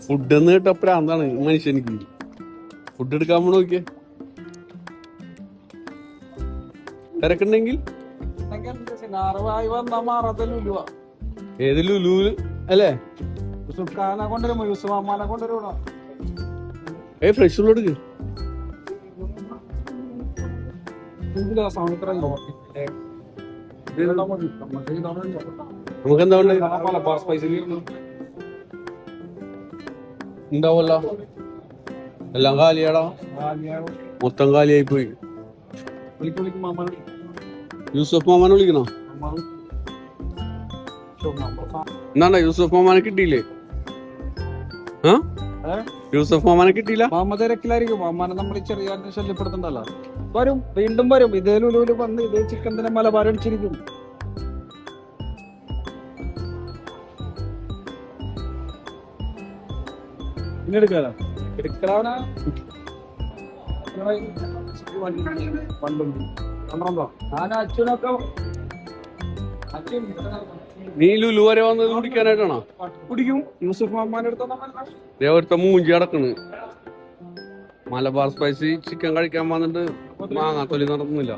Food എന്ന് കേട്ട പ്രാന്താണ് മനുഷ്യനിക്ക്. Food എടുക്കാൻ പോണ നോക്കിയേ, തിരക്കുണ്ടെങ്കിൽ ഏത് ലുലു അല്ലേ? ഫ്രഷ് ഉള്ള എടുക്ക്. നമുക്ക് എന്താ ഉണ്ടാവല്ലോ, എല്ലാം കാലിയാടാ, മൊത്തം കാലിയായി പോയി. യൂസഫ് മാമാനെ വിളിക്കണോ? എന്നാ യൂസഫ് മാമാനെ കിട്ടിയില്ലേ? യൂസഫ് മാമാനെ കിട്ടിയില്ല. മാമ തിരക്കിലായിരിക്കും. മാമാനെ നമ്മൾ ചെറിയ ശല്യപ്പെടുത്തണ്ടല്ലോ. വരും, വീണ്ടും വരും. ഇതേ ലുലുവിൽ വന്ന് ഇതേ ചിക്കൻ തന്നെ മലബാർ അടിച്ചിരിക്കും. എടുക്കാനാ നീ ലുലു വരെ വന്നത് കുടിക്കാനായിട്ടാണോ? കുടിക്കും. യൂസഫ് മാമാന്റെ അടുത്ത മൂഞ്ചി അടക്കണ്. മലബാർ സ്പൈസി ചിക്കൻ കഴിക്കാൻ വന്നിട്ട് മാങ്ങാത്തൊലി നടക്കുന്നില്ല.